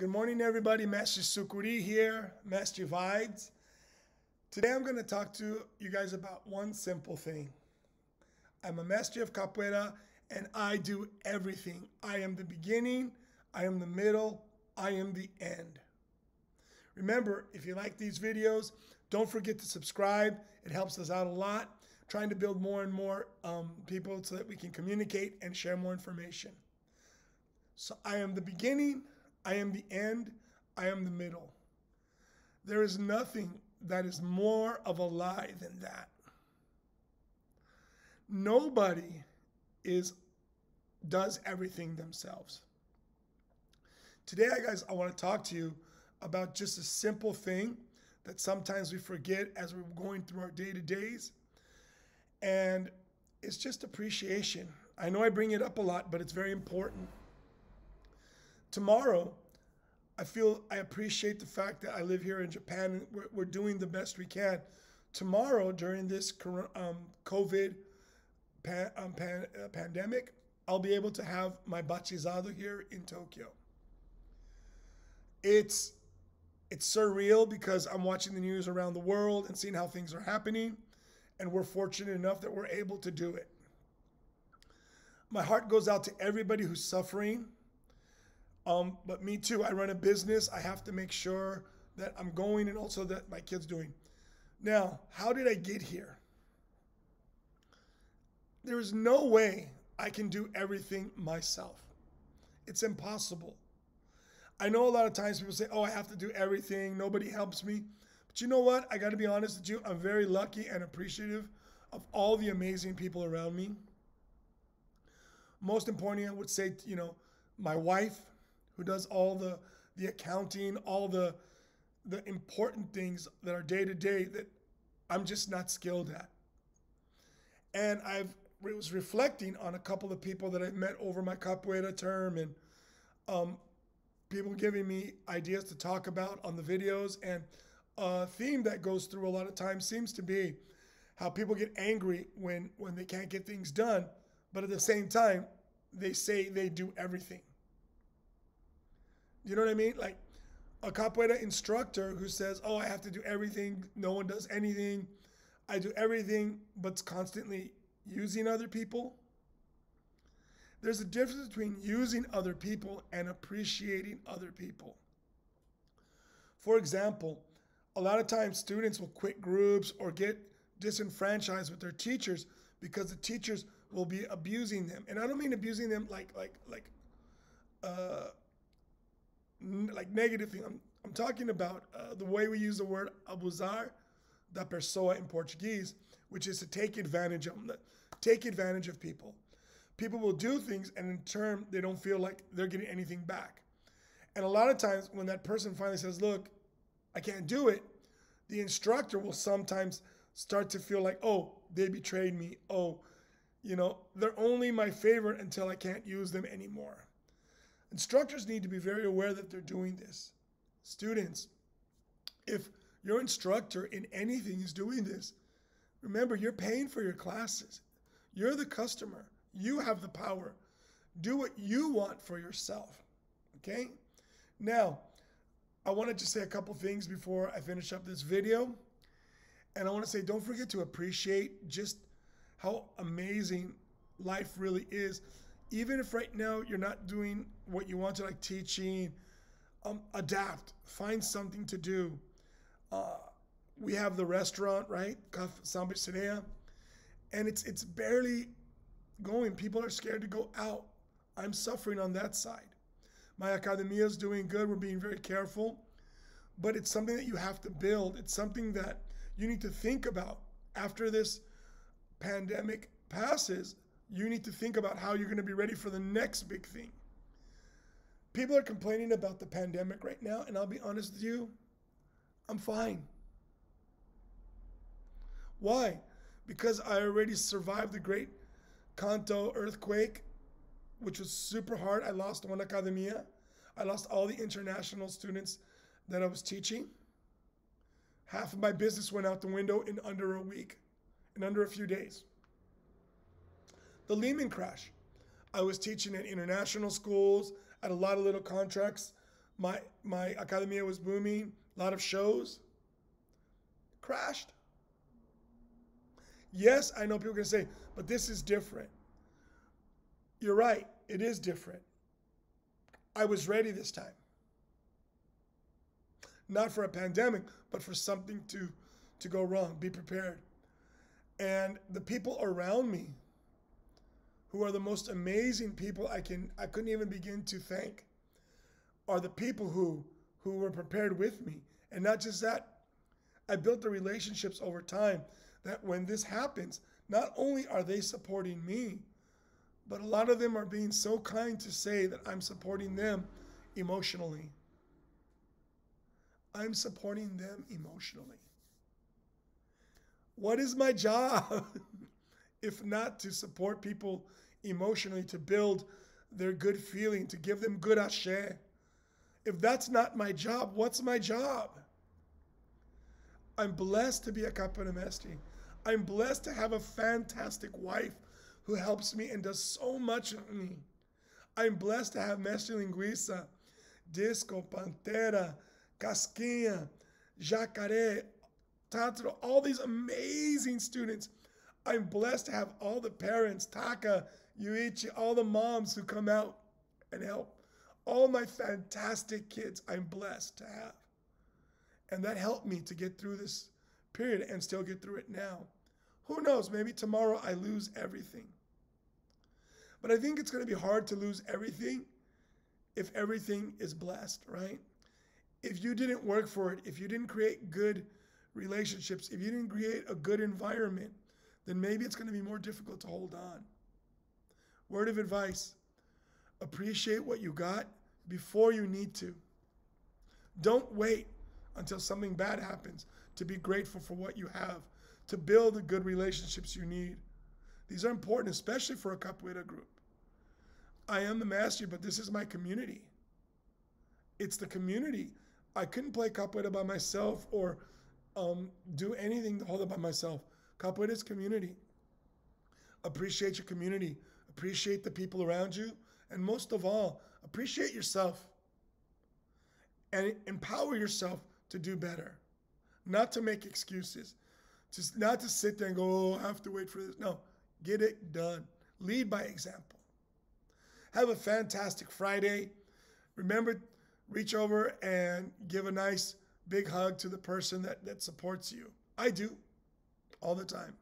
Good morning, everybody. Master Sukuri here, Master Vibes. Today I'm going to talk to you guys about one simple thing. I'm a master of capoeira and I do everything. I am the beginning, I am the middle, I am the end. Remember, if you like these videos, don't forget to subscribe. It helps us out a lot. Trying to build more and more people so that we can communicate and share more information. So I am the beginning, I am the end, I am the middle. There is nothing that is more of a lie than that. Nobody does everything themselves. Today, guys, I want to talk to you about just a simple thing that sometimes we forget as we're going through our day-to-days. And it's just appreciation. I know I bring it up a lot, but it's very important. Tomorrow, I appreciate the fact that I live here in Japan and we're doing the best we can. Tomorrow, during this COVID pandemic, I'll be able to have my bachizado here in Tokyo. It's surreal because I'm watching the news around the world and seeing how things are happening, and we're fortunate enough that we're able to do it. My heart goes out to everybody who's suffering. But me too, I run a business. I have to make sure that I'm going and also that my kid's doing. Now, how did I get here? There is no way I can do everything myself. It's impossible. I know a lot of times people say, oh, I have to do everything. Nobody helps me. But you know what? I got to be honest with you. I'm very lucky and appreciative of all the amazing people around me. Most importantly, I would say, my wife, who does all the accounting, all the important things that are day-to-day that I'm just not skilled at. And I was reflecting on a couple of people that I've met over my capoeira term, and people giving me ideas to talk about on the videos. And a theme that goes through a lot of times seems to be how people get angry when they can't get things done, but at the same time, they say they do everything. You know what I mean? Like a capoeira instructor who says, oh, I have to do everything. No one does anything. I do everything, but constantly using other people. There's a difference between using other people and appreciating other people. For example, a lot of times students will quit groups or get disenfranchised with their teachers because the teachers will be abusing them. And I don't mean abusing them like negative thing. I'm talking about the way we use the word abusar da pessoa in Portuguese, which is to take advantage of people. People will do things and in turn they don't feel like they're getting anything back. And a lot of times when that person finally says, look, I can't do it, the instructor will sometimes start to feel like, oh, they betrayed me. Oh, they're only my favorite until I can't use them anymore. Instructors need to be very aware that they're doing this. Students, if your instructor in anything is doing this, remember, you're paying for your classes. You're the customer. You have the power. Do what you want for yourself, okay? Now, I want to just say a couple things before I finish up this video. And I want to say, don't forget to appreciate just how amazing life really is. Even if right now you're not doing what you want to, like teaching, adapt, find something to do. We have the restaurant, right? Samba Sereia, and it's barely going. People are scared to go out. I'm suffering on that side. My academia is doing good. We're being very careful, but it's something that you have to build. It's something that you need to think about after this pandemic passes. You need to think about how you're going to be ready for the next big thing. People are complaining about the pandemic right now, and I'll be honest with you, I'm fine. Why? Because I already survived the great Kanto earthquake, which was super hard. I lost one academia. I lost all the international students that I was teaching. Half of my business went out the window in under a week, in under a few days. The Lehman crash. I was teaching at international schools, at a lot of little contracts. My academia was booming, a lot of shows. Crashed. Yes, I know people are going to say, but this is different. You're right. It is different. I was ready this time. Not for a pandemic, but for something to go wrong. Be prepared. And the people around me, who are the most amazing people I couldn't even begin to thank, are the people who were prepared with me. And not just that, I built the relationships over time that when this happens, not only are they supporting me, but a lot of them are being so kind to say that I'm supporting them emotionally. I'm supporting them emotionally. What is my job if not to support people emotionally, to build their good feeling, to give them good ashe? If that's not my job, what's my job? I'm blessed to be a Kapuna Mestre. I'm blessed to have a fantastic wife who helps me and does so much for me. I'm blessed to have Mestre Linguiça, Disco, Pantera, Casquinha, Jacaré, Tantro, all these amazing students. I'm blessed to have all the parents, Taka, Yuichi, all the moms who come out and help. All my fantastic kids I'm blessed to have. And that helped me to get through this period and still get through it now. Who knows, maybe tomorrow I lose everything. But I think it's going to be hard to lose everything if everything is blessed, right? If you didn't work for it, if you didn't create good relationships, if you didn't create a good environment, then maybe it's going to be more difficult to hold on. Word of advice, appreciate what you got before you need to. Don't wait until something bad happens to be grateful for what you have, to build the good relationships you need. These are important, especially for a capoeira group. I am the master, but this is my community. It's the community. I couldn't play capoeira by myself or do anything to hold it by myself. Capoeira is community. Appreciate your community. Appreciate the people around you. And most of all, appreciate yourself. And empower yourself to do better. Not to make excuses. Just not to sit there and go, oh, I have to wait for this. No, get it done. Lead by example. Have a fantastic Friday. Remember, reach over and give a nice big hug to the person that supports you. I do all the time.